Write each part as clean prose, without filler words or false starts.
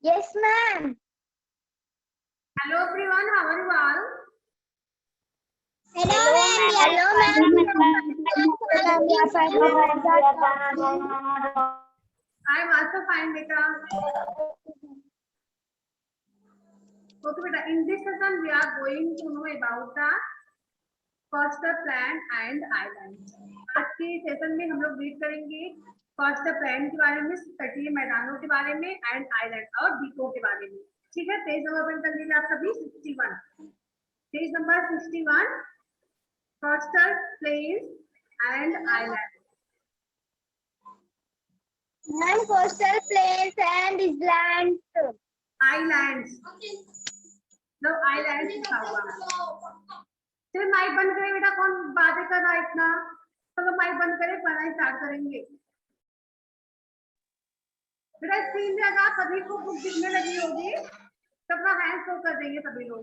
Yes, ma'am. Hello everyone, how are you all? Hello, ma'am. Hello, ma'am. I am also fine, beta. Okay, beta. In this session, we are going to know about the coastal plain and islands. आज के session में हम लोग read करेंगे coastal plain के बारे में, तटीय मैदानों के बारे में एंड आइलैंड और द्वीपों के बारे में। ठीक है, पेज नंबर ओपन कर लीजिए आप सभी 61। Page number 61, coastal plains and island. Ma'am, coastal plains and islands. Islands, low islands लिखा हुआ है। चलो माइक बंद करें बेटा, कौन बातें कर रहा है इतना? चलो माइक बंद करें, पढ़ाई स्टार्ट करेंगे। बेटा स्क्रीन पे अगर सभी को बुक दिखने लगी होगी तो अपना हैंड शो कर देंगे सभी लोग।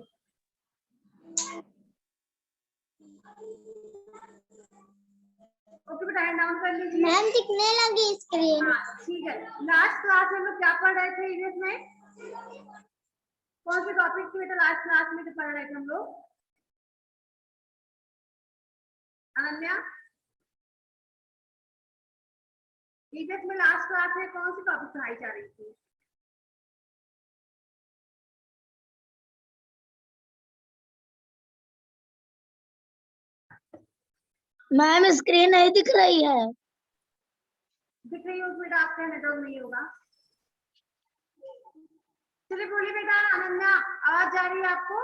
ओके बेटा, हैंड डाउन कर लीजिए। मैम दिखने लगी स्क्रीन। हाँ ठीक है। लास्ट क्लास में हम लोग क्या पढ़ रहे थे इंग्लिश में? कौन से टॉपिक की बेटा लास्ट क्लास में पढ़ रहे थे हम लोग? अनन्या, इंग्लिश में लास्ट क्लास में कौन सी टॉपिक पढ़ाई जा रही थी? मैम स्क्रीन नहीं दिख रही है। दिख रही होगी बेटा, आपका नेटवर्क नहीं होगा। चलिए बोलिए बेटा, अनन्या आवाज जा रही है आपको?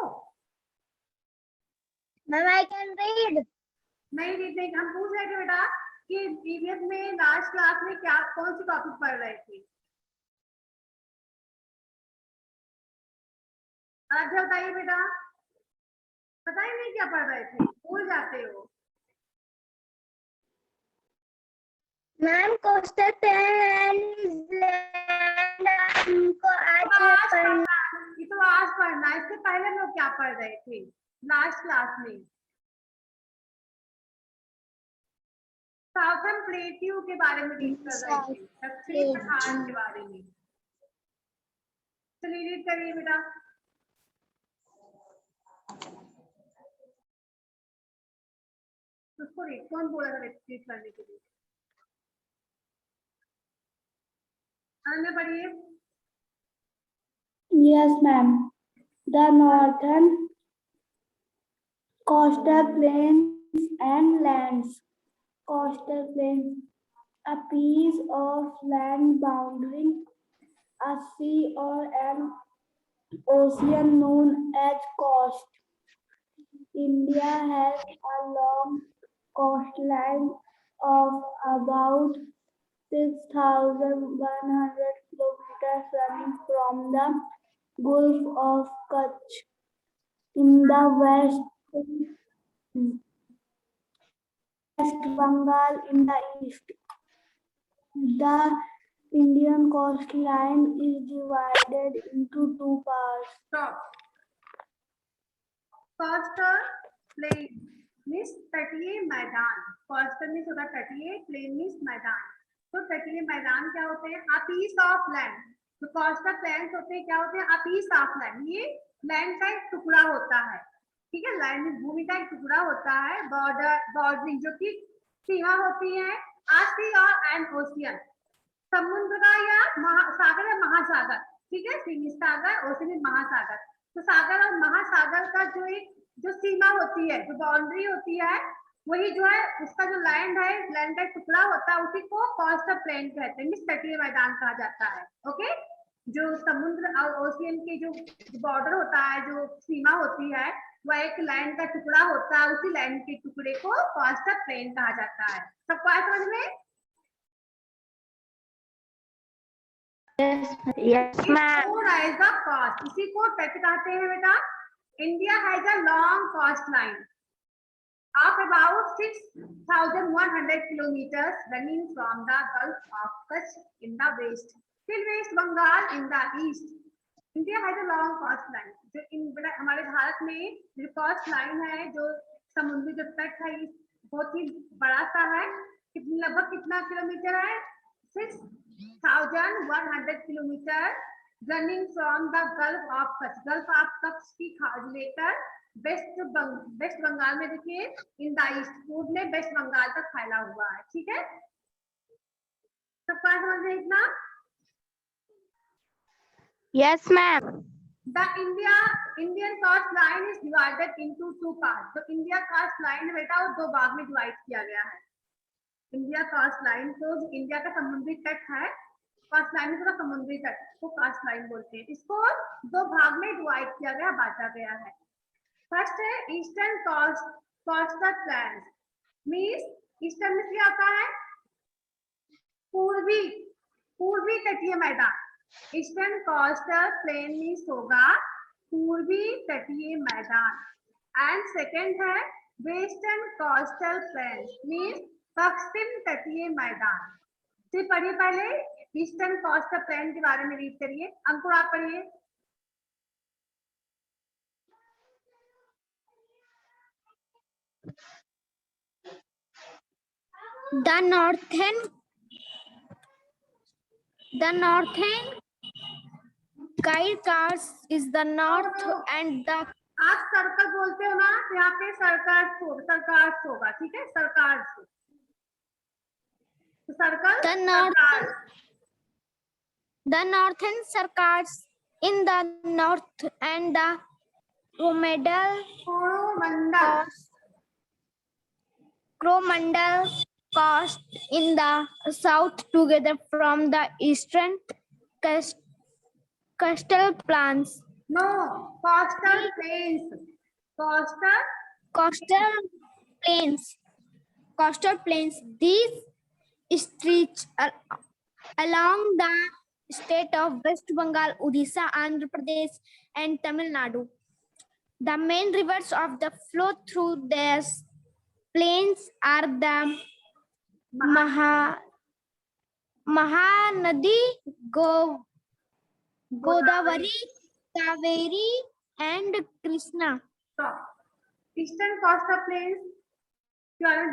Ma'am I can read. नहीं रीड नहीं, हम पूछ रहे थे बेटा कि प्रीवियस में लास्ट क्लास में क्या कौन सी टॉपिक पढ़ रहे थे? अच्छा बताइए बेटा, पता ही नहीं क्या पढ़ रहे थे, भूल जाते हो। मैम कोस्टल प्लेन हमको आज पढ़ना। ये तो आज पढ़ना, इससे पहले लोग क्या पढ़ रहे थे लास्ट क्लास में? साउथर्न प्लेट्यू के बारे में रीड कर रहे थे, दक्षिणी पठार के बारे में। चलिए रीड करिए बेटा। उसको रीड कौन बोला था रीड करने के लिए? अनन्या पढ़िए। Yes, ma'am. The northern coastal plains and lands. Coastal plains, a piece of land bounding a sea or an ocean known as coast. India has a long coastline of about 6,100 kilometers running from the Gulf of Kutch in the West Bengal in the east. The Indian coastline is divided into two parts. Stop. Coastal plain means तटीय मैदान। Coastal means होता है तटीय, plane means मैदान। तो तटीय मैदान क्या होते हैं? A piece of land. तो कोस्टल प्लेन्स होते हैं क्या होते हैं? अ पीस ऑफ लैंड, ये लैंड का एक टुकड़ा होता है। ठीक है, लैंड में भूमि का एक टुकड़ा होता है, बॉर्डरिंग जो कि सीमा होती है सी और एंड ओशियन, समुद्र का या सागर या महासागर। ठीक है, सागर, ओशियन महासागर। तो सागर और महासागर का जो सीमा होती है, जो बाउंड्री होती है, वही जो है उसका जो लैंड है, लैंड का टुकड़ा होता है, उसी को कोस्टल प्लेन कहते हैं, तटीय मैदान कहा जाता है। ओके, जो समुद्र और ओशियन के जो बॉर्डर होता है, जो सीमा होती है, वह एक लैंड का टुकड़ा होता है, उसी लैंड के टुकड़े को कोस्टल प्लेन कहा जाता है। सबको आया समझ में? Yes, ma'am. coast, इसी को तट कहते हैं बेटा। India has a long coast line of about 6,100 kilometers running from the Gulf of Kutch in the west till West Bengal in the east. India has a long coastline. जो हमारे भारत में जो कोस्ट लाइन है, जो समुद्री जो तट है, बहुत ही बड़ा सा है। लगभग कितना किलोमीटर है? 6,100 kilometre running from the gulf of Kutch, gulf of Kutch की खाड़ी लेकर वेस्ट बंगाल में देखिए इन द ईस्ट, पूर्व में वेस्ट बंगाल तक फैला हुआ है। ठीक है, सबका समझ में इतना? Yes, ma'am. The Indian coast line is divided into two parts. तो इंडिया कास्ट लाइन बेटा वो दो भाग में डिवाइड किया गया है। इंडिया कास्ट लाइन तो इंडिया का समुद्री तट है, कास्ट लाइन में थोड़ा समुद्री तट को कास्ट लाइन बोलते हैं। इसको दो भाग में डिवाइड किया गया, बांटा गया है। फर्स्ट है eastern coastal planes, means eastern में क्या आता है? पूर्वी तटीय मैदान। ईस्टर्न कोस्टल प्लेन मींस होगा पूर्वी तटीय मैदान। एंड सेकंड है वेस्टर्न कोस्टल प्लेन मींस पश्चिम तटीय मैदान। तो पढ़िए पहले ईस्टर्न कोस्टल प्लेन के बारे में रीड करिए। अंकुर आप पढ़िए। The northern Caucasus is the north and the आप सर्कल बोलते हो ना, तो यहाँ पे सरकार होगा। ठीक है, सरकार तो circle the northern Caucasus in the north and the Coromandel coast in the south together from the eastern coastal plains. No, coastal plains. Coastal plains. These stretch along the state of West Bengal, Odisha, Andhra Pradesh, and Tamil Nadu. The main rivers of the flow through these plains are the Mahanadi, Godavari, Kaveri, and Krishna. Eastern coastal planes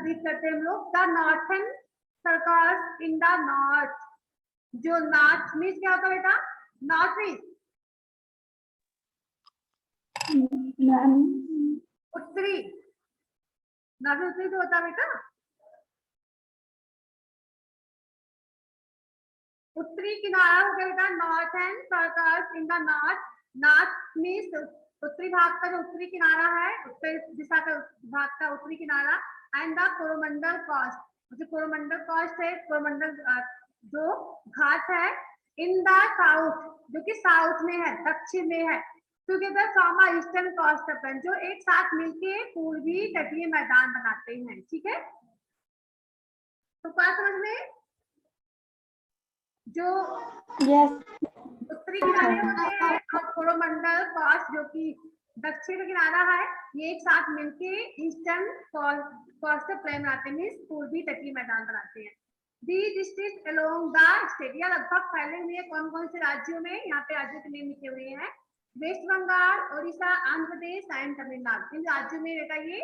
read करते हैं हम लोग। The northern circles in the north, जो north means क्या होता है बेटा? North means उत्तरी, नॉर्थ उत्तरी तो होता है बेटा। उत्तरी किनारा हो गया बेटा north and circles in the north. North means उत्तरी भाग का जो उत्तरी किनारा है, उत्तर दिशा का भाग का उत्तरी किनारा। एंड द कोरोमंडल कोस्ट, जो कोरोमंडल कोस्ट है, कोरोमंडल जो घाट है इन द साउथ, जो कि साउथ में है, दक्षिण में है। Together form a eastern coastal plain, जो एक साथ मिलके पूर्वी तटीय मैदान बनाते हैं। ठीक है, तो क्या समझ में? जो उत्तरी किनारे होते हैं और कोरोमंडल कोस्ट जो कि दक्षिण किनारा है, ये एक साथ मिलके ईस्टर्न कोस्टल प्लेन बनाते हैं, पूर्वी तटीय मैदान बनाते हैं। These districts along the state, या लगभग फैले हुए हैं कौन कौन से राज्यों में? यहाँ पे राज्यों के नाम लिखे हुए हैं, वेस्ट बंगाल, ओडिशा, आंध्र प्रदेश एंड तमिलनाडु। इन राज्यों में बेटा ये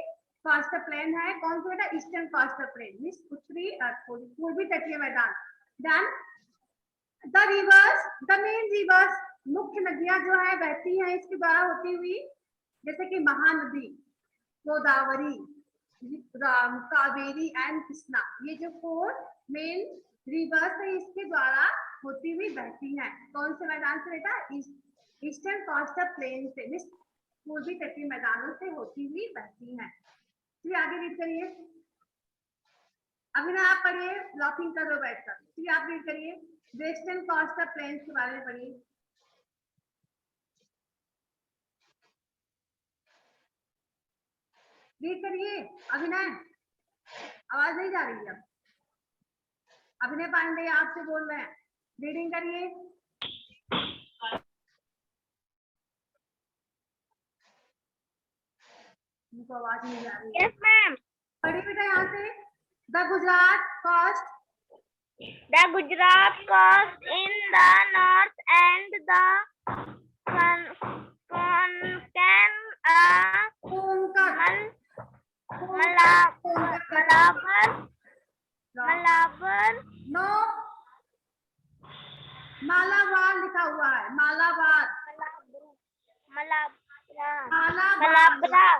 कोस्टल प्लेन है। कौन सा बेटा? ईस्टर्न कोस्टल प्लेन मींस उत्तरी पूर्वी तटीय मैदान। Then the rivers, the main rivers, मुख्य नदियां जो है बहती हैं इसके द्वारा होती हुई, जैसे कि महानदी, गोदावरी, कावेरी एंड कृष्णा। ये जो 4 मेन रिवर्स है इसके द्वारा होती हुई बहती हैं। कौन से मैदान से बेटा? ईस्टर्न कोस्टल प्लेन से, मींस पूर्वी तटीय मैदानों से होती हुई बहती हैं। फिर आगे रीड करिए। अभी ना आप पढ़िए, ब्लॉकिंग कर लो बैठकर। फिर आप रीड करिए, वेस्टर्न कोस्टल प्लेन्स के बारे में पढ़िए। रीड करिए अभिनय, आवाज नहीं जा रही है। अभिनय पांडे आपसे बोल रहे हैं, रीडिंग करिए। मुझको आवाज नहीं जा रही है। Yes, ma'am. पढ़िए बेटा यहाँ से। The Gujarat coast, The Gujarat coast in the north and the Malabar लिखा हुआ है, Malabar, Malabar. Malabar,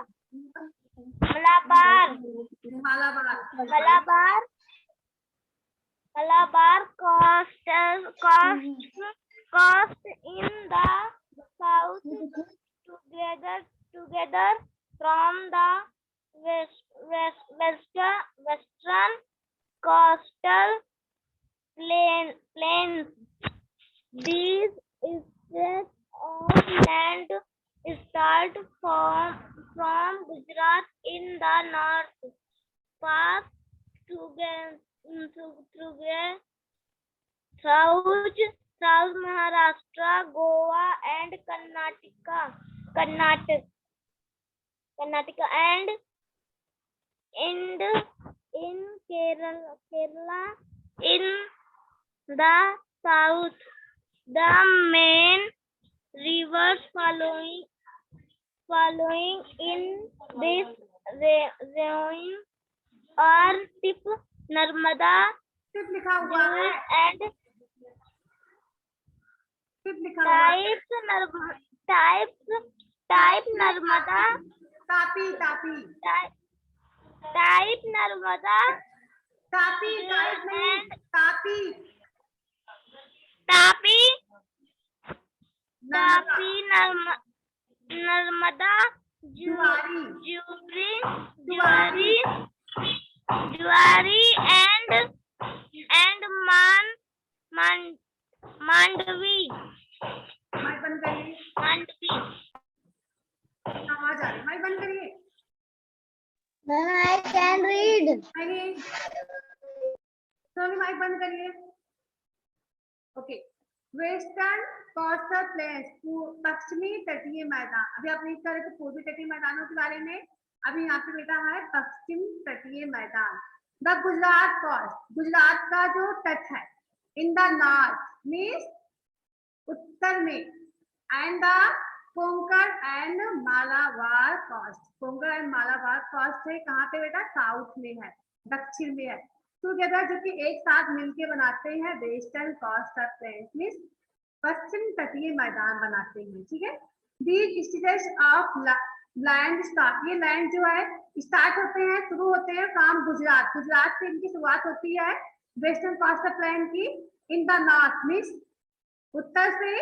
Malabar. Malabar, Malabar coast in the south together from the western coastal plains. These stretches of land start from Gujarat in the north, pass through South Maharashtra, Goa, and Karnataka, and end in Kerala in the south. The main rivers following in this region are Tip, Narmada, tip लिखा हुआ है, and tip लिखा हुआ है, type Narmada, Tapi, Tapi, type Narmada, Tapi, type नहीं, Tapi, Tapi, Narmada, Narmada, जुआरी, Juari, and Mandvi. Mic बंद करिए, आवाज आ रही, माइक बंद करिए, I can read. नहीं, सोनी माइक बंद करिए, ओके, वेस्टर्न कोस्टल प्लेन्स, पश्चिमी तटीय मैदान, अभी आपने इस तरह के पूर्वी तटीय मैदानों के बारे में, अभी यहाँ पे बेटा है पश्चिम तटीय मैदान, द गुजरात कोस्ट, गुजरात का जो तट है, इन द नॉर्थ मीन्स उत्तर में, and the Konkan and Malabar coast, Konkan and Malabar coast है कहाँ पे बेटा, साउथ में है, दक्षिण में है, टुगेदर जो कि एक साथ मिलके बनाते हैं वेस्टर्न कोस्टल प्लेन्स मीन्स पश्चिम तटीय मैदान बनाते हैं, ठीक है। These states of land start, ये लैंड जो है स्टार्ट होते हैं, शुरू होते हैं फ्रॉम गुजरात, गुजरात से इनकी शुरुआत होती है वेस्टर्न कोस्टल प्लेन की, इन द नॉर्थ मीन्स उत्तर से,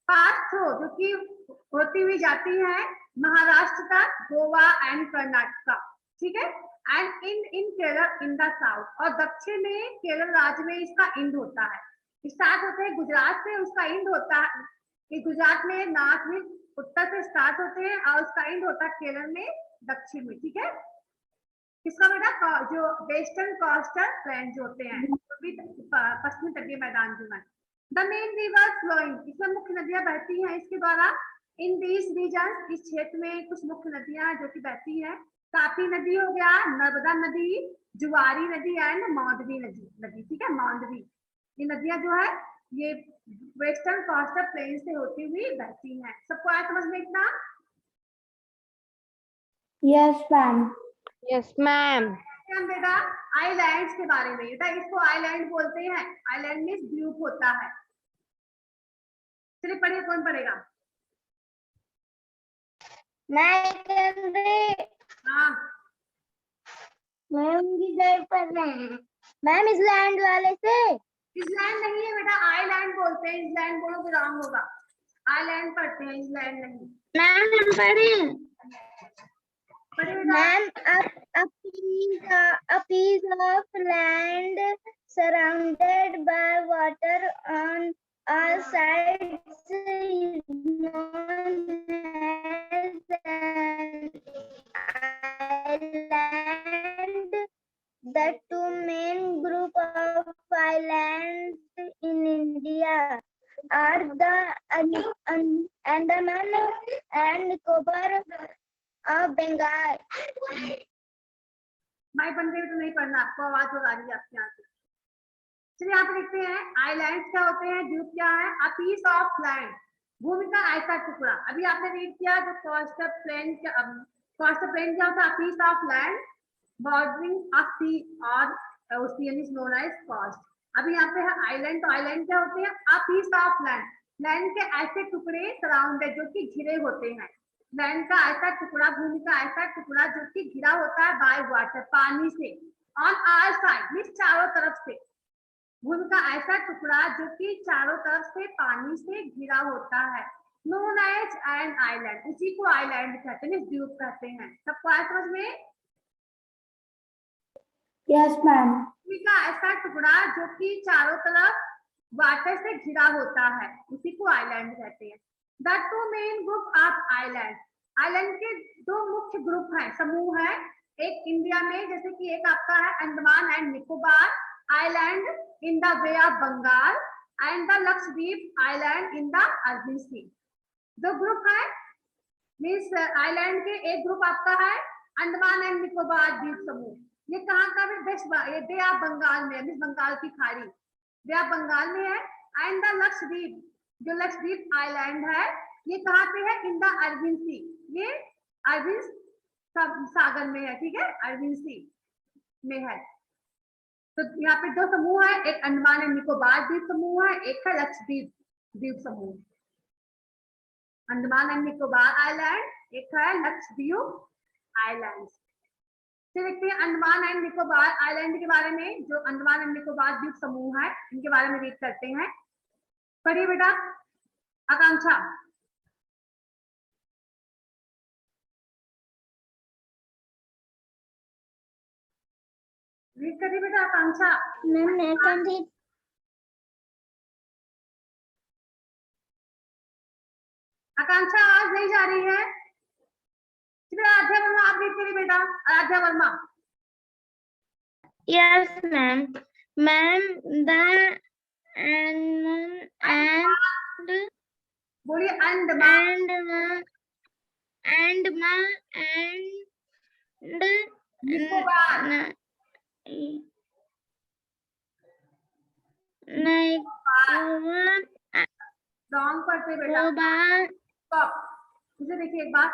पास थ्रू जो कि होती हुई जाती है महाराष्ट्र का, गोवा एंड कर्नाटका, ठीक है, and in Kerala in the south, और दक्षिण में केरल राज्य में इसका इंड होता है, स्टार्ट होते हैं गुजरात से, उसका इंड होता है कि गुजरात में नॉर्थ में उत्तर से स्टार्ट होते हैं और उसका इंड होता है केरल में दक्षिण में, ठीक है। किसका बेटा, जो वेस्टर्न कोस्टल प्लेन जो होते हैं पश्चिमी तटीय मैदान जो है, द मेन रिवर फ्लोइंग, इसमें मुख्य नदियां बहती हैं इसके द्वारा, इन दिस रीजन, इस क्षेत्र में कुछ मुख्य नदियां जो कि बहती हैं, तापी नदी हो गया, नर्मदा नदी, जुआरी नदी एंड मांडवी नदी, ठीक है, मांडवी, ये नदियां जो है ये वेस्टर्न कोस्टल प्लेन से होती हुई बहती हैं। सबको आया समझ में इतना? Yes, ma'am. Yes, ma'am. बेटा आइलैंड्स के बारे में, बेटा इसको आइलैंड बोलते हैं, आइलैंड में द्वीप होता है। चलिए पढ़िए, कौन पढ़ेगा? हाँ मैम इस लैंड वाले से, इसलैंड नहीं है बेटा, आइलैंड बोलते हैं, इसलैंड बोलो तो रॉन्ग होगा, आइलैंड पढ़ते हैं, इसलैंड नहीं। मैम हम पढ़े, पढ़िए बेटा, ma'am a piece of land surrounded by water on all sides is known as an island. The two main group of islands in India are the Andaman and Nicobar of Bengal. Mic बंद करके तो नहीं पढ़ना, आपको आवाज हो रही है आपके यहाँ से। चलिए यहाँ पे लिखते हैं आइलैंड क्या होते हैं, द्वीप क्या है, अ पीस ऑफ लैंड, भूमि का ऐसा टुकड़ा। अभी आपने रीड किया जो कोस्टल प्लेन क्या होता है, a piece of land bordering of sea और ocean is known as coast. अभी यहाँ पे है आइलैंड, तो आइलैंड क्या होते हैं? A piece of land, land के ऐसे टुकड़े सराउंडेड जो कि घिरे होते हैं, लैंड का ऐसा टुकड़ा, भूमि का ऐसा टुकड़ा जो कि घिरा होता है बाय वाटर, पानी से, ऑन ऑल साइड मींस चारों तरफ से, भूमि का ऐसा टुकड़ा जो कि चारों तरफ से पानी से घिरा होता है, नोन एज एन आइलैंड, उसी को आइलैंड कहते हैं, द्वीप कहते हैं। सबको आया समझ में? Yes, ma'am. भूमि का ऐसा टुकड़ा जो कि चारों तरफ वाटर से घिरा होता है, उसी को आइलैंड कहते हैं। The two main group of island, island के दो मुख्य ग्रुप हैं, समूह है, एक इंडिया में, जैसे कि एक आपका है Andaman and Nicobar island in the Bay of Bengal and the Lakshadweep island in the Arabian sea. दो ग्रुप है, मीन्स आइलैंड के एक ग्रुप आपका है अंडमान एंड निकोबार द्वीप समूह, ये कहाँ का है? वेस्ट, ये बे ऑफ बंगाल में, मीन्स बंगाल की खाड़ी, बे ऑफ बंगाल में है। एंड द लक्षद्वीप, जो लक्षद्वीप आइलैंड है, ये कहाँ पे है? इन द अरबियन सी, ये अरबियन सागर में है, ठीक है, अरबियन सी में है। तो यहाँ पे दो समूह है, एक अंडमान एंड निकोबार द्वीप समूह है, एक है लक्षद्वीप द्वीप समूह, अंडमान एंड निकोबार आइलैंड, एक है लक्षद्वीप आइलैंड। फिर देखते हैं अंडमान एंड निकोबार आइलैंड के बारे में, जो अंडमान एंड निकोबार द्वीप समूह है, इनके बारे में रीड करते हैं। पढ़िए बेटा आकांक्षा। रीड करिए बेटा आकांक्षा। Ma'am, I can read. आकांक्षा आज नहीं जा रही है, आराध्या वर्मा आप रीड करिए बेटा, Aaradhya Verma. Yes, ma'am. Ma'am, the and बोलिए अंडमान and निकोबार, रॉन्ग पढ़ते बेटा, स्टॉप। मुझे देखिए एक बार,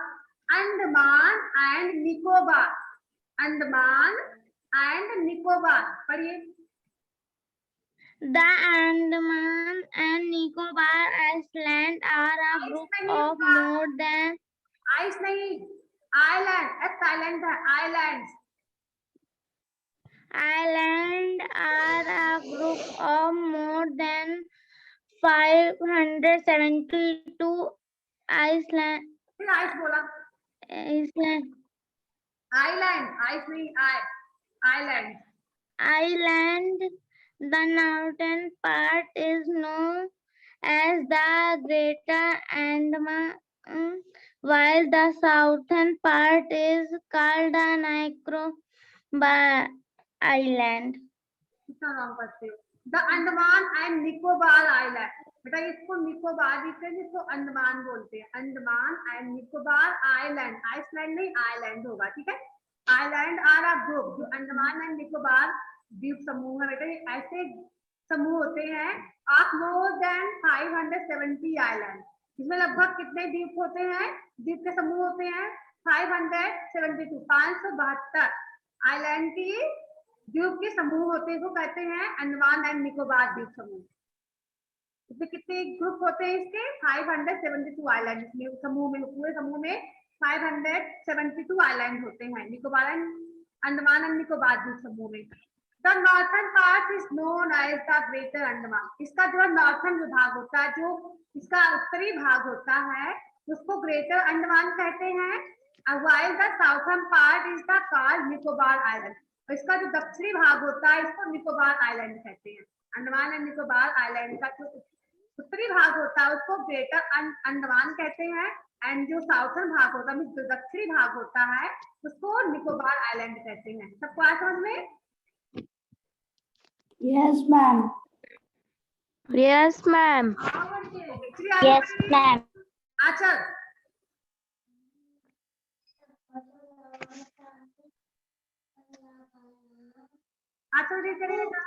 अंडमान एंड निकोबार, अंडमान एंड निकोबार, पढ़िए। The Andaman and Nicobar Islands are a group of more than ice नहीं, आइलैंड, एक्स आइलैंड है, island, are a group of more than 572 island फिर आइस बोला, island आइलैंड, आइस नहीं, island, island. The northern part is known as the Greater Andaman, while the southern part is called the Nicobar Island. कितना wrong पढ़ते हो? The Andaman and Nicobar island, बेटा इसको निकोबार लिखते हैं, जिसको अंडमान बोलते हैं, Andaman and Nicobar island, Iceland नहीं आइलैंड होगा, ठीक है। आइलैंड आर अ ग्रुप, जो अंडमान एंड निकोबार द्वीप समूह है बेटा, ये ऐसे समूह होते हैं ऑफ मोर देन 570 आइलैंड, इसमें लगभग कितने द्वीप होते हैं? द्वीप के समूह होते हैं 572, 572 आइलैंड की द्वीप के समूह होते हैं, वो कहते हैं अंडमान एंड निकोबार द्वीप समूह। इसमें कितने ग्रुप होते हैं इसके? 572 आइलैंड, इसमें समूह में, पूरे समूह में 572 आइलैंड होते हैं, निकोबार एंड अंडमान एंड निकोबार द्वीप समूह में। The northern part is known as the greater Andaman, इसका जो नॉर्थन विभाग होता है, जो इसका उत्तरी भाग होता है, उसको ग्रेटर अंडमान कहते हैं, while the southern part is the called Nicobar island, इसका जो दक्षिणी भाग होता है इसको निकोबार आइलैंड कहते हैं। अंडमान एंड निकोबार आइलैंड का जो उत्तरी भाग होता है उसको ग्रेटर अंडमान कहते हैं, एंड जो साउथर्न भाग होता है, जो दक्षिणी भाग होता है, उसको निकोबार आइलैंड कहते हैं। सबको आया समझ में? Yes, ma'am. Yes, ma'am. Yes, ma'am. आचल आचल रीड करेगा।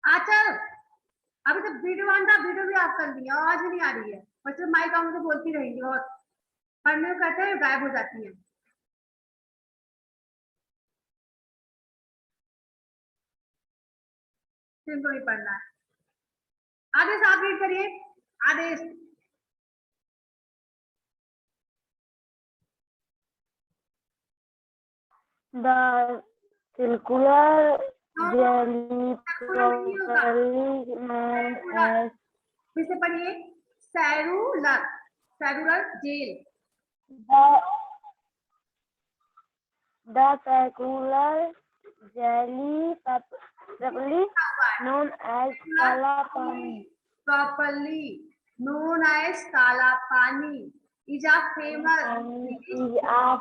आचल अभी तो वीडियो ऑन था, वीडियो भी ऑफ कर दिया, आवाज नहीं आ रही है, बस माइक ऑन से बोलती रहेंगी, और पढ़ने को कहते हैं गायब हो जाती है। इनको नहीं पढ़ना है। आदेश आप रीड करिए। आदेश। The circular jelly सर्कुलर नहीं होगा, properly known as फिर से पढ़िए। सेरुलर, सेरुलर jail. the circular jelly properly known as kala pani Properly known as Kala Pani is a famous is a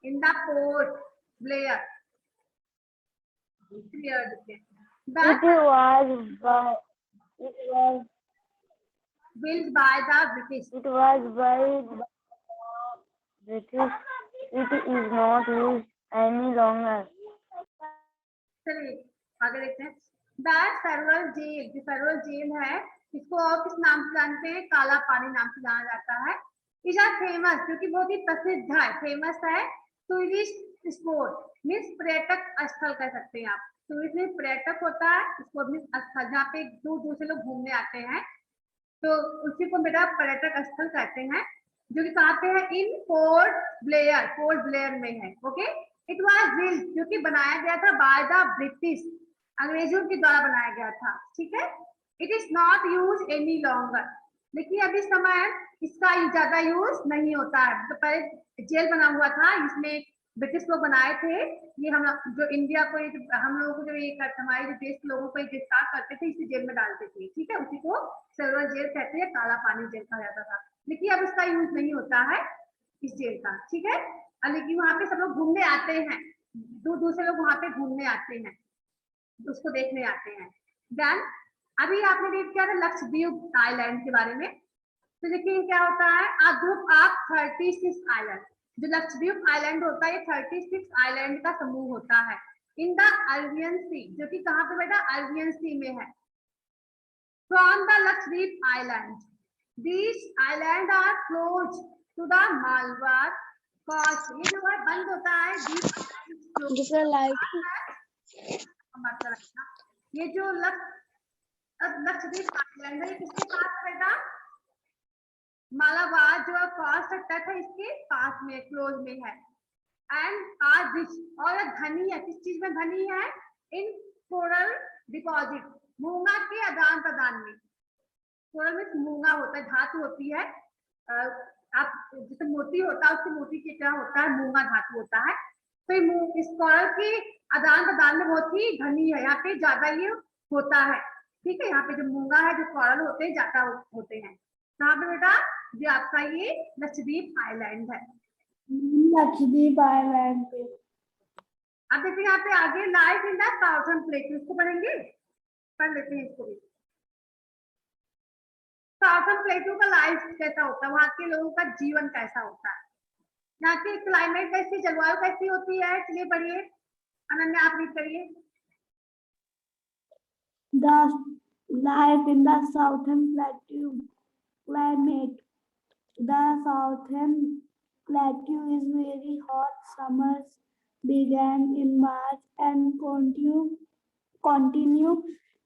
in the Port Blair. it That was built by the British. it was by British. It is not used any longer. चलिए आगे देखते हैं। That federal jail, जो federal jail है इसको और किस नाम से जानते हैं? काला पानी नाम से जाना जाता है। इज आर फेमस, क्योंकि बहुत ही प्रसिद्ध है, फेमस है। टूरिस्ट स्पॉट मीन्स पर्यटक स्थल कह सकते हैं आप। टूरिस्ट में पर्यटक होता है, स्पॉट मीन्स स्थल जहाँ पे दूर दूर से लोग घूमने आते हैं, तो उसी को बेटा पर्यटक स्थल कहते हैं। जो कि कहाँ पे है? इन पोर्ट ब्लेयर, पोर्ट ब्लेयर में है। ओके, इट वाज बिल्ट, जो कि बनाया गया था बाय द ब्रिटिश, अंग्रेजों के द्वारा बनाया गया था। ठीक है। It is not use any longer, लेकिन अभी समय इसका ज्यादा यूज नहीं होता है। तो पहले जेल बना हुआ था, इसमें ब्रिटिश लोग बनाए थे। ये हम जो इंडिया को, हम लोगों को जो ये हमारे जो देश के लोगों को गिरफ्तार करते थे, इसी जेल में डालते थे। ठीक है, उसी को सिल्वर जेल कहते हैं, काला पानी जेल कहा जाता था। लेकिन अब इसका यूज नहीं होता है इस जेल का। ठीक है, लेकिन वहां पे सब लोग घूमने आते हैं, दूर दूर से लोग वहां पे घूमने आते हैं, उसको देखने आते हैं। देन अभी आपने रीड किया था लक्षद्वीप आइलैंड के बारे में। तो देखिए क्या होता है, अ ग्रुप ऑफ 36 आइलैंड। जो लक्षद्वीप आइलैंड होता है, ये 36 आइलैंड का समूह होता है इन द अरेबियन सी, जो कि कहाँ पे बेटा? अरेबियन सी में है। From the Lakshadweep island, these islands are close to the Malabar coast. ये जो है बंद होता है, ये जो लक्षद्वीप आइलैंड है, ये किसके पास है बेटा? मालाबार जो कोस्ट तट है इसके पास में, क्लोज में है। एंड आर रिच, और धनी है। किस चीज में धनी है? इन कोरल डिपॉजिट, मूंगा के आदान प्रदान में। कोरल में मूंगा होता है, धातु होती है। आप जैसे मोती होता है, उसके मोती की क्या होता है? मूंगा धातु होता है। तो इस कोरल के आदान प्रदान में बहुत ही धनी है, यहाँ पे ज्यादा ये होता है। ठीक है, यहाँ पे जो मूंगा है, जो कोरल होते हैं, ज्यादा होते हैं। कहाँ पे बेटा? जो आपका ये लक्षद्वीप आइलैंड है, लक्षद्वीप आइलैंड पे। अब देखिए यहाँ पे आगे लाइफ इन द साउथर्न प्लेटू, इसको पढ़ेंगे, पढ़ लेते हैं इसको भी। साउथर्न प्लेटू का लाइफ कैसा होता है, वहाँ के लोगों का जीवन कैसा होता है, यहाँ की क्लाइमेट कैसी, जलवायु कैसी होती है। चलिए पढ़िए, अनन्या आप रीड करिए। The life in the southern plateau climate. The southern plateau is very hot. Summers begin in March and continue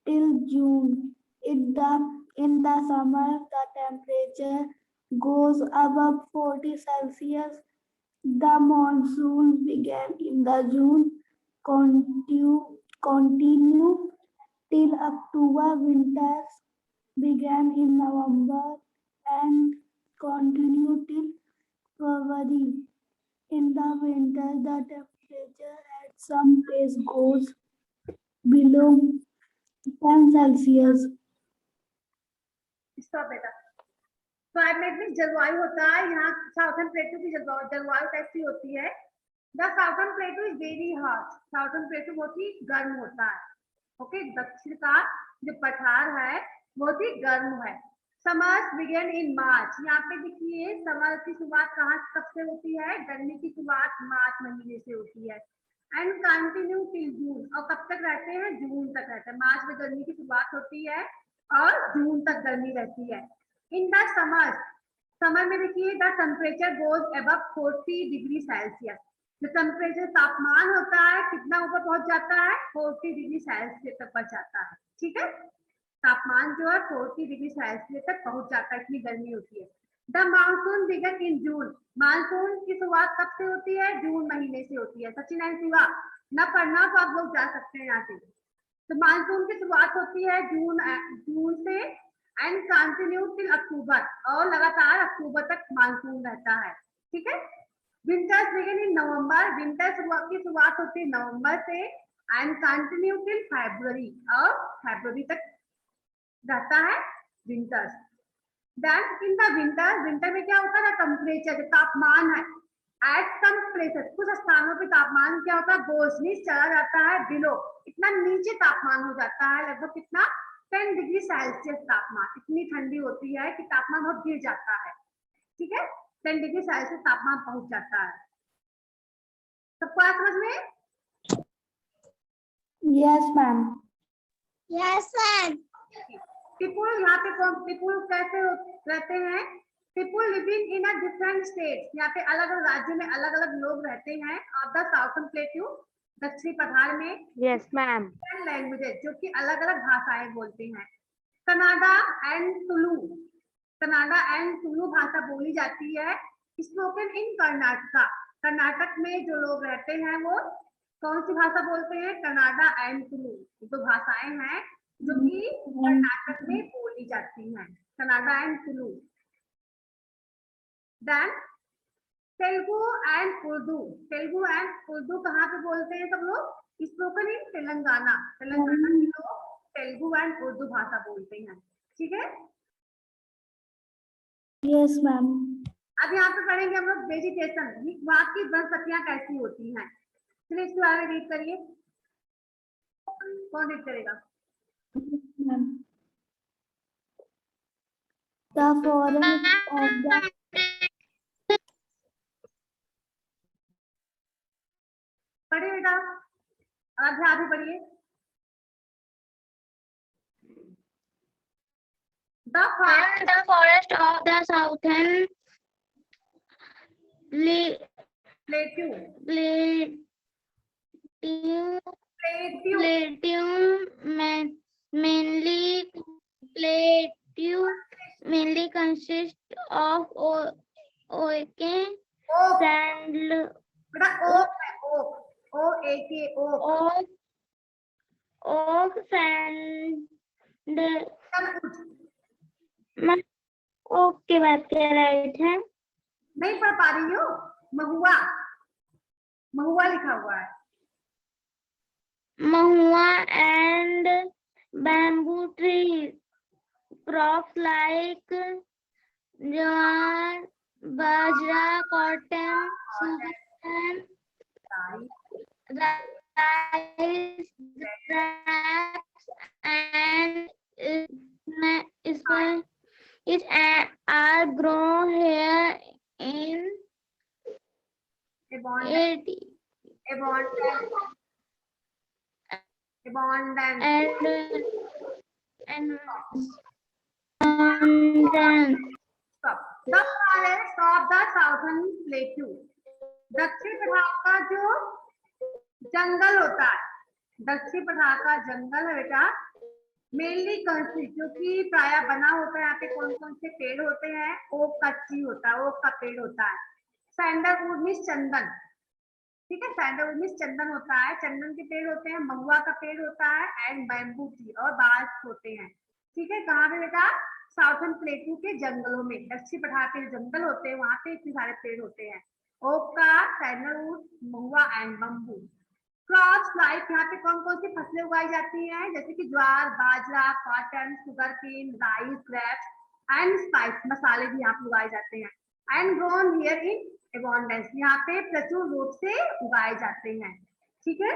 till June. In the summer, the temperature goes above 40 Celsius. The monsoon began in the June, continue till October. Winters began in November and continue till February. In the winter, the temperature at some days goes below 10 Celsius. Stop बेटा। Climate में जलवायु होता है, यहाँ southern प्लेटू की जलवायु कैसी होती है? The southern प्लेटू is very hot, southern प्लेटू बहुत ही गर्म होता है। ओके, दक्षिण का जो पठार है बहुत ही गर्म है। समर्स बिगिन इन मार्च, यहाँ पे देखिए समर की शुरुआत कहाँ कब से होती है? गर्मी की शुरुआत मार्च महीने से होती है। एंड कंटिन्यू टिल जून, और कब तक रहते हैं? जून तक रहते हैं। मार्च में गर्मी की शुरुआत होती है और जून तक गर्मी रहती है। इन द समर समर में देखिए the temperature goes above 40 degree Celsius. जो टेम्परेचर तापमान होता है कितना ऊपर पहुंच जाता है, 40 डिग्री सेल्सियस तक पहुंच जाता है। ठीक है, तापमान जो है 40 डिग्री सेल्सियस तक पहुंच जाता है, इतनी गर्मी होती है। The monsoon began in June. Monsoon की शुरुआत कब से होती है, जून महीने से होती है। सचिन एंड शिवा ना पढ़ना तो आप लोग जा सकते हैं यहाँ से। तो मानसून की शुरुआत होती है जून से एंड कंटिन्यू टिल अक्टूबर, और लगातार अक्टूबर तक मानसून रहता है। ठीक है, winters begin in November. Winter की शुरुआत होती है नवंबर से एंड कंटिन्यू टिल फरवरी, और फरवरी तक रहता है winters. Then in the winter, winter में क्या होता है, टेम्परेचर तापमान है एट सम प्लेसेस, कुछ स्थानों पे तापमान क्या होता है, गोजनी चला जाता है बिलो, इतना नीचे तापमान हो जाता है, लगभग कितना 10 डिग्री सेल्सियस तापमान, इतनी ठंडी होती है कि तापमान बहुत गिर जाता है। ठीक है, 10 डिग्री सेल्सियस तापमान पहुंच जाता है। सबको आया समझ में? Yes, ma'am. Yes, ma'am. People, यहाँ पे पीपुल कैसे रहते हैं, people living in a different state, यहाँ पे अलग अलग राज्यों में अलग अलग लोग रहते हैं। ऑफ द साउथर्न प्लेट्यू, दक्षिणी पठार में Yes, ma'am. लैंग्वेजेस जो कि अलग अलग भाषाएं बोलते हैं। Kannada and Tulu, Canada and Tulu भाषा बोली जाती है। स्पोकन इन कर्नाटका, कर्नाटक में जो लोग रहते हैं वो कौन सी भाषा बोलते हैं, कनाडा एंड तुलु, दो भाषाएं हैं जो कि कर्नाटक में बोली जाती हैं, Kannada and Tulu. Then Telugu and Urdu, Telugu and Urdu कहाँ पे बोलते हैं सब लोग, स्पोकन इन तेलंगाना, तेलंगाना के लोग तेलुगु एंड उर्दू भाषा बोलते हैं। ठीक है, Yes, ma'am. अब यहाँ पे पढ़ेंगे हम लोग वेजिटेशन, वहाँ की वनस्पतियां कैसी होती हैं। चलिए इसके बारे में रीड करिए, कौन रीड करेगा? Ma'am. The forest of the पढ़िए बेटा, आधे आधे पढ़िए। And the forest of the southern plateau, mainly consists of oak, oak, sand, बेटा ओक है, oak, O A K oak, oak, sand, okay की बात कर रहे थे। नहीं पढ़ पा रही हो, महुआ, महुआ लिखा हुआ है। Mahua and bamboo trees, crops like jowar, bajra, cotton, sugar, rice, grapes, and it are grown here in abundance, and then stop. The forest of the southern plateau, दक्षिण पठार का जो जंगल होता है, दक्षिण पठार का जंगल है बेटा, मेनली कंसिस्ट, जो कि प्राय बना होता है, यहाँ पे कौन कौन से पेड़ होते हैं, ओक का ट्री होता है, ओक का पेड़ होता है। सैंडलवुड मीन्स चंदन, ठीक है, सैंडलवुड मीन्स चंदन होता है, चंदन के पेड़ होते हैं, महुआ का पेड़ होता है एंड बैम्बू ट्री और बांस होते हैं। ठीक है, कहाँ पे बेटा, साउथर्न प्लेटू के जंगलों में, दक्षिण पठार के जंगल होते हैं वहां पे इतने सारे पेड़ होते हैं, ओक का, sandalwood, Mahua and bamboo. Crops like, यहाँ पे कौन कौन सी फसलें उगाई जाती हैं, जैसे कि ज्वार, बाजरा, cotton, sugar cane, rice, grapes and spice, मसाले भी यहाँ पे उगाए जाते हैं। And grown here in abundance, यहाँ पे प्रचुर रूप से उगाए जाते हैं। ठीक है,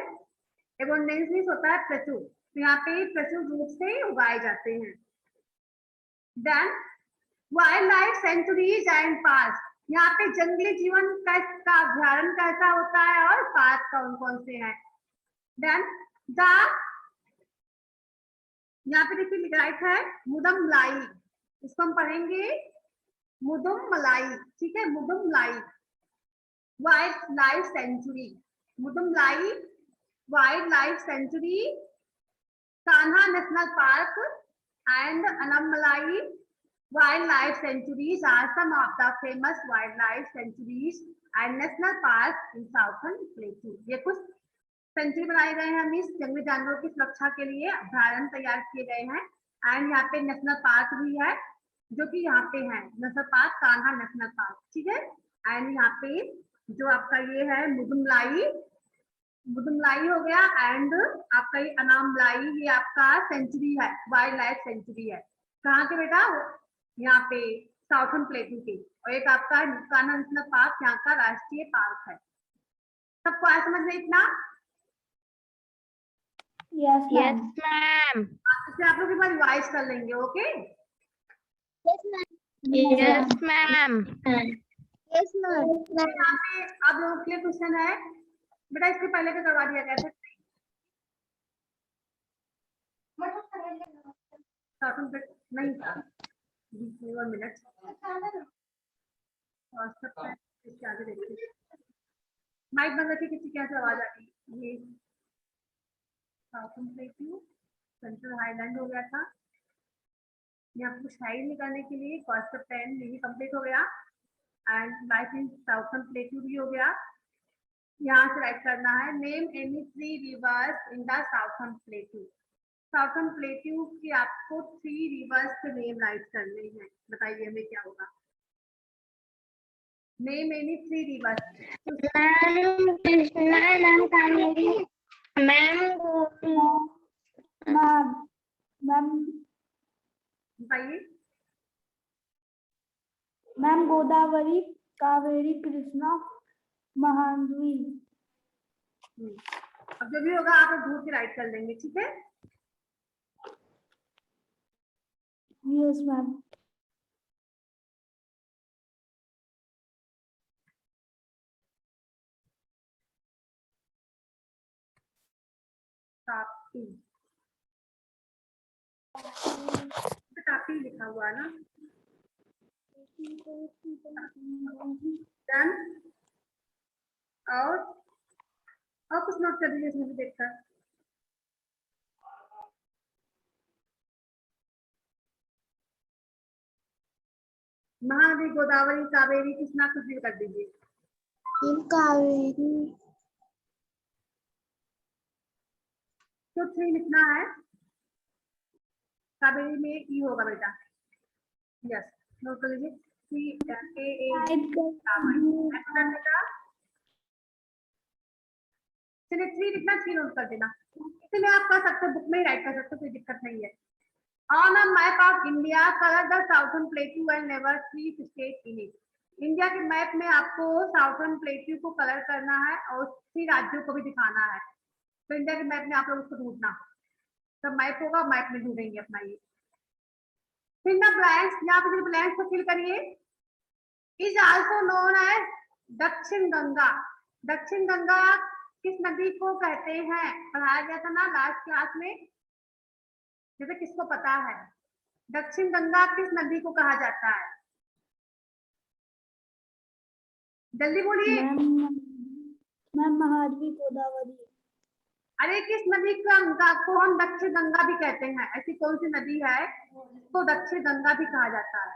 एबोंडेंस मीन्स होता है प्रचुर, तो यहाँ पे प्रचुर रूप से उगाए जाते हैं। Then wildlife sanctuaries and park, यहाँ पे जंगली जीवन का अभ्यारण्य कैसा होता है और पार्क कौन कौन से हैं। देन द, यहाँ पे देखिए लिखा है मुदम लाई, इसको हम पढ़ेंगे मुदुमलाई, ठीक है, Mudumalai wildlife sanctuary, Mudumalai wildlife sanctuary, Kanha national park and Anamalai wildlife sanctuaries are some of the famous wildlife sanctuaries and national park in southern plateau. ये कुछ सेंचुरी बनाए गए हैं मिस जंगली जानवरों की सुरक्षा के लिए, अभ्यारण्य तैयार किए गए हैं एंड यहाँ पे नेशनल पार्क भी है जो कि यहाँ पे है, national park Kanha national park, ठीक है। एंड यहाँ पे जो आपका ये है मुदुमलाई, मुदुमलाई हो गया एंड आपका ये अनामलाई, ये आपका सेंचुरी है, वाइल्ड लाइफ सेंचुरी है। कहाँ के बेटा? यहाँ पे साउथर्न प्लेटू के। और एक आपका कान्हा नेशनल पार्क यहाँ का राष्ट्रीय पार्क है। सबको आया समझ में इतना? Yes, Yes, ma'am. ma'am. इसे आप लोग एक बार रिवाइज कर लेंगे, okay? Yes, ma'am. Yes, ma'am. यहाँ पे आप लोगों के लिए क्वेश्चन है बेटा, इसके पहले का करवा दिया गया था नहीं था, 1 मिनट इसके आगे देखिए, माइक बंद रखिए, किसी क्या से आवाज आ रही। ये साउथर्न प्लेटू सेंट्रल हाईलैंड हो गया था, यहाँ कुछ हाइड नहीं करने के लिए फर्स्ट पेन ये भी कंप्लीट हो गया एंड लाइफ इन साउथर्न प्लेटू भी हो गया। यहाँ से राइट करना है name any 3 reverse in the southern प्लेटू। Southern प्लेटू की आपको 3 रिवर्स के नेम राइट करने हैं, बताइए हमें क्या होगा। Name any 3 rivers. Ma'am Krishna, ma'am Kaveri, ma'am Gopi. Ma'am. Ma'am. बताइए। Ma'am गोदावरी, कावेरी, कृष्णा, महानवी। अब जो भी होगा आप ढूंढ के राइट कर लेंगे, ठीक है। Yes, ma'am. ताप्ती, ताप्ती लिखा हुआ है ना। डन। और कुछ नोट कर दीजिए इसमें भी देखकर। महानदी, गोदावरी, कावेरी, कृष्णा कुछ भी कर दीजिए। कावेरी। तो 3 लिखना है, कावेरी में ई होगा बेटा, यस नोट कर लीजिए। चलिए 3 लिखना, 3 नोट कर देना, इसमें आप कर सकते हो, बुक में ही राइट कर सकते हो, कोई दिक्कत नहीं है। On a map of India colour the southern प्लेटू and never 3 state in it. India के मैप में आपको साउथर्न प्लेटू को कलर करना है और 3 राज्यों को भी दिखाना है। तो इंडिया के मैप में आप लोग उसको ढूंढना, जब मैप होगा मैप में ढूंढेंगे अपना ये। फिर ना ब्लैंक्स, यहाँ पे ब्लैंक्स को फिल करिए। इज आल्सो नोन एज दक्षिण गंगा। दक्षिण गंगा किस नदी को कहते हैं? पढ़ाया गया था ना लास्ट क्लास में, जैसे किसको पता है दक्षिण गंगा किस नदी को कहा जाता है? जल्दी बोलिए। मैम महानवी, गोदावरी। अरे किस नदी गंगा को हम दक्षिण गंगा भी कहते हैं? ऐसी कौन सी नदी है तो दक्षिण गंगा भी कहा जाता है?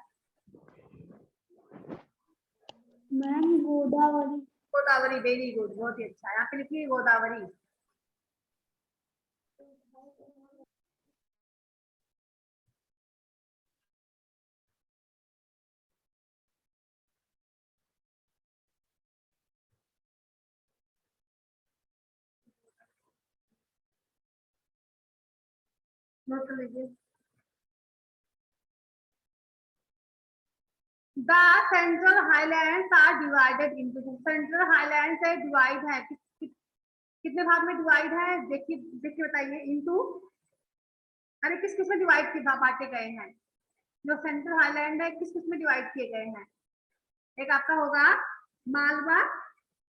Ma'am Godavari. Godavari, very good, बहुत ही अच्छा। यहाँ पे लिखिए गोदावरी। नोट कर लीजिए। The Central Highlands are divided into, Central Highlands से डिवाइड है, कितने भाग में डिवाइड है? देखिए देखिए बताइए। इनटू, अरे किस किस में डिवाइड बांटे गए हैं? जो सेंट्रल हाईलैंड है किस किस में डिवाइड किए गए हैं? एक आपका होगा मालवा,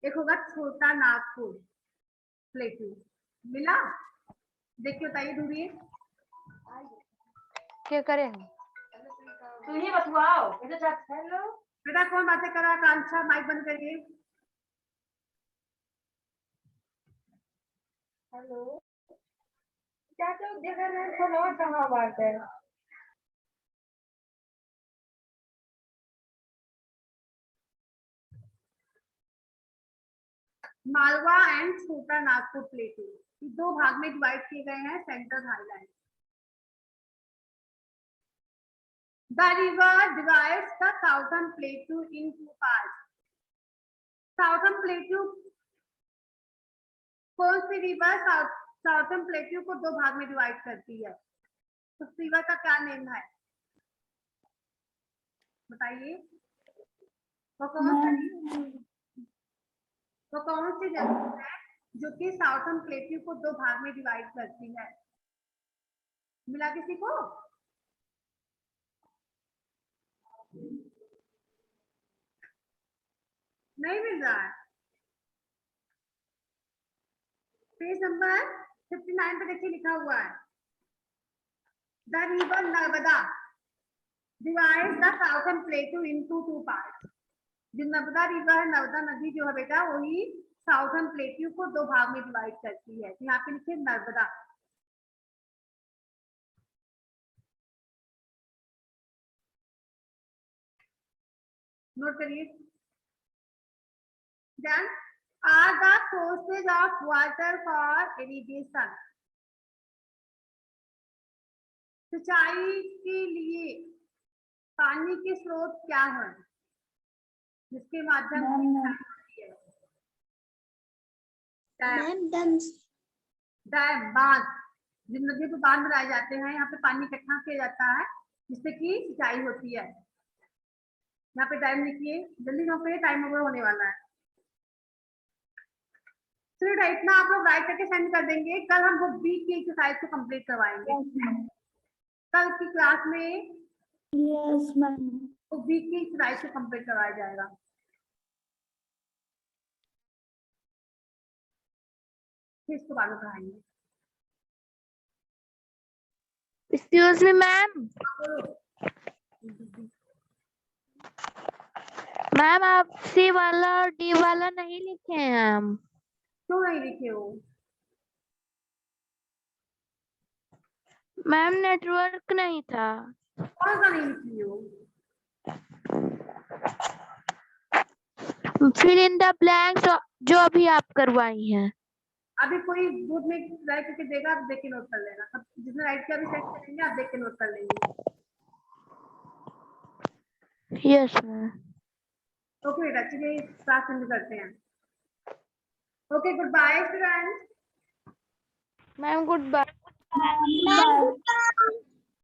एक होगा छोटा नागपुर प्लेटू, मिला? देखिए बताइए, ढूंढिए। क्या करें? तू ही बतवाओ इधर जा। हेलो बेटा कौन बातें कर रहा है? आकांक्षा माइक बंद करिए। हेलो क्या तो देख रहे हैं फोन और कहाँ बात है। मालवा एंड छोटा नागपुर प्लेटू दो भाग में डिवाइड किए गए हैं central highland. The river divides the southern plateau in two parts. Southern plateau कौन सी रिवर साउथर्न प्लेट्यू को दो भाग में डिवाइड करती है? उस रिवर का क्या नेम है बताइए? वो कौन सी जगह है जो कि साउथर्न प्लेट्यू को दो भाग में डिवाइड करती है? मिला किसी को? नहीं मिल रहा है। पेज नंबर 59 पे देखिए लिखा हुआ है the river Narmada divides the southern प्लेटू into two parts. जो नर्मदा रिवर है, नर्मदा नदी जो है बेटा वही साउथर्न प्लेट्यू को दो भाग में डिवाइड करती है। यहाँ पे लिखिए नर्मदा। नोट करिए। Then are the sources of water for irrigation. सिंचाई के लिए पानी के स्रोत क्या है जिसके माध्यम से सिंचाई होती है? डैम, बांध। जिन नदियों को बांध बनाए जाते हैं, यहाँ पे पानी इकट्ठा किया जाता है जिससे कि सिंचाई होती है। यहाँ पे टाइम लिखिए, जल्दी नोट करिए, टाइम ओवर होने वाला है। चलो इतना आप लोग राइट करके सेंड कर देंगे। कल हम बुक बी की एक्सरसाइज को कंप्लीट करवाएंगे। कल की क्लास में यस मैम बुक बी की एक्सरसाइज को कंप्लीट करवाया जाएगा। फिर इसको बाद में पढ़ाएंगे। Excuse me ma'am. मैम आप सी वाला और डी वाला नहीं लिखे हैं हम। क्यों नहीं लिखे हो? मैम नेटवर्क नहीं था। कौन सा नहीं लिखी हो? फिल इन द ब्लैंक्स जो अभी आप करवाई हैं। अभी कोई बोर्ड में राइट करके देगा, आप देख के नोट कर लेना। अब जिसने राइट किया अभी सेट करेंगे, आप देख के नोट कर लेंगे। Yes ma'am. ओके बेटा, चलिए क्लास एंड करते हैं। Okay, goodbye students. Ma'am goodbye. Bye